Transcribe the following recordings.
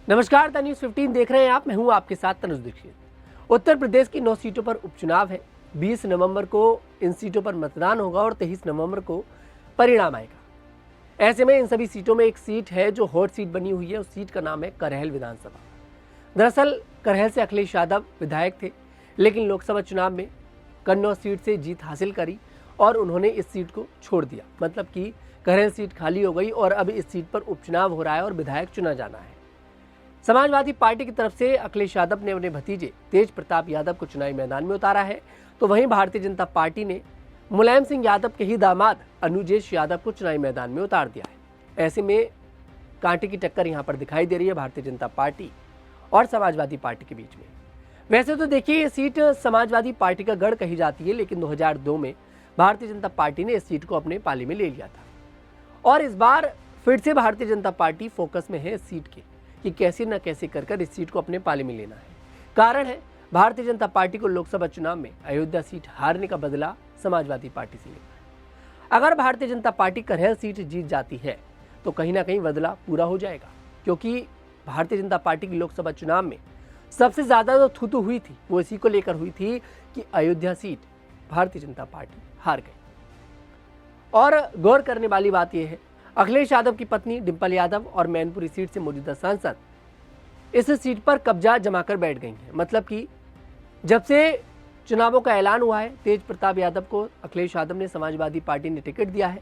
नमस्कार, the news 15 देख रहे हैं आप। मैं हूं आपके साथ तनुज दीक्षित। उत्तर प्रदेश की 9 सीटों पर उपचुनाव है। 20 नवंबर को इन सीटों पर मतदान होगा और 23 नवंबर को परिणाम आएगा। ऐसे में इन सभी सीटों में एक सीट है जो हॉट सीट बनी हुई है। उस सीट का नाम है करहल विधानसभा। दरअसल करहल से अखिलेश यादव विधायक थे, लेकिन लोकसभा चुनाव में कन्नौज सीट से जीत हासिल करी और उन्होंने इस सीट को छोड़ दिया। मतलब कि करहल सीट खाली हो गई और अब इस सीट पर उपचुनाव हो रहा है और विधायक चुना जाना है। समाजवादी पार्टी की तरफ से अखिलेश यादव ने अपने भतीजे तेज प्रताप यादव को चुनावी मैदान में उतारा है, तो वहीं भारतीय जनता पार्टी ने मुलायम सिंह यादव के ही दामाद अनुजेश यादव को चुनावी मैदान में उतार दिया है। ऐसे में कांटे की टक्कर यहां पर दिखाई दे रही है भारतीय जनता पार्टी और समाजवादी पार्टी के बीच में। वैसे तो देखिए, ये सीट समाजवादी पार्टी का गढ़ कही जाती है, लेकिन 2002 में भारतीय जनता पार्टी ने इस सीट को अपने पाले में ले लिया था और इस बार फिर से भारतीय जनता पार्टी फोकस में है इस सीट के कि कैसे न कैसे कर इस सीट को अपने पाले में लेना है। कारण है भारतीय जनता पार्टी को लोकसभा चुनाव में अयोध्या सीट हारने का बदला समाजवादी पार्टी से लेना है। अगर भारतीय जनता पार्टी करहल सीट जीत जाती है तो कहीं ना कहीं बदला पूरा हो जाएगा, क्योंकि भारतीय जनता पार्टी की लोकसभा चुनाव में सबसे ज्यादा जो थूथू हुई थी वो इसी को लेकर हुई थी कि अयोध्या सीट भारतीय जनता पार्टी हार गई। और गौर करने वाली बात यह है, अखिलेश यादव की पत्नी डिंपल यादव और मैनपुरी सीट से मौजूदा सांसद इस सीट पर कब्जा जमाकर बैठ गई हैं। मतलब कि जब से चुनावों का ऐलान हुआ है, तेज प्रताप यादव को अखिलेश यादव ने समाजवादी पार्टी ने टिकट दिया है,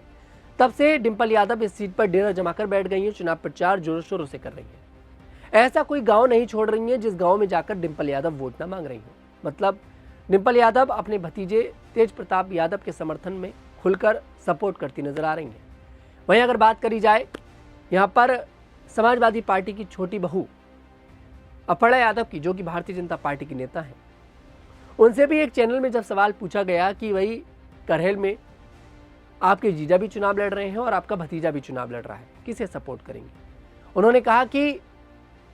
तब से डिंपल यादव इस सीट पर डेरा जमाकर बैठ गई हैं। चुनाव प्रचार जोरों शोरों से कर रही हैं। ऐसा कोई गांव नहीं छोड़ रही है जिस गांव में जाकर डिंपल यादव वोट न मांग रही हो। मतलब डिंपल यादव अपने भतीजे तेज प्रताप यादव के समर्थन में खुलकर सपोर्ट करती नजर आ रही हैं। वहीं अगर बात करी जाए यहाँ पर समाजवादी पार्टी की छोटी बहू अपर्णा यादव की, जो कि भारतीय जनता पार्टी की नेता हैं, उनसे भी एक चैनल में जब सवाल पूछा गया कि वही करहल में आपके जीजा भी चुनाव लड़ रहे हैं और आपका भतीजा भी चुनाव लड़ रहा है, किसे सपोर्ट करेंगे। उन्होंने कहा कि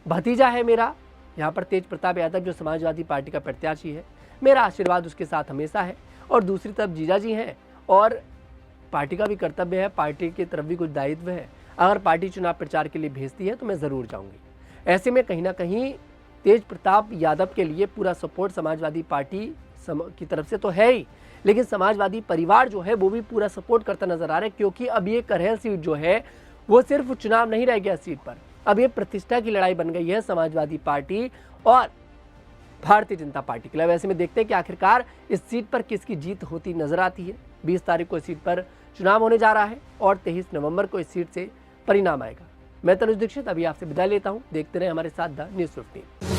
भतीजा है मेरा, यहाँ पर तेज प्रताप यादव जो समाजवादी पार्टी का प्रत्याशी है, मेरा आशीर्वाद उसके साथ हमेशा है, और दूसरी तरफ जीजा जी हैं और पार्टी का भी कर्तव्य है, पार्टी की तरफ भी कुछ दायित्व है। अगर पार्टी चुनाव प्रचार के लिए भेजती है तो मैं ज़रूर जाऊंगी। ऐसे में कहीं ना कहीं तेज प्रताप यादव के लिए पूरा सपोर्ट समाजवादी पार्टी की तरफ से तो है ही, लेकिन समाजवादी परिवार जो है वो भी पूरा सपोर्ट करता नजर आ रहा है, क्योंकि अब ये करहल सीट जो है वो सिर्फ चुनाव नहीं रह गया सीट पर, अब ये प्रतिष्ठा की लड़ाई बन गई है समाजवादी पार्टी और भारतीय जनता पार्टी के लिए। वैसे में देखते हैं कि आखिरकार इस सीट पर किसकी जीत होती नजर आती है। 20 तारीख को इस सीट पर चुनाव होने जा रहा है और 23 नवंबर को इस सीट से परिणाम आएगा। मैं तनुज दीक्षित अभी आपसे विदा लेता हूं। देखते रहे हमारे साथ द न्यूज़ 15।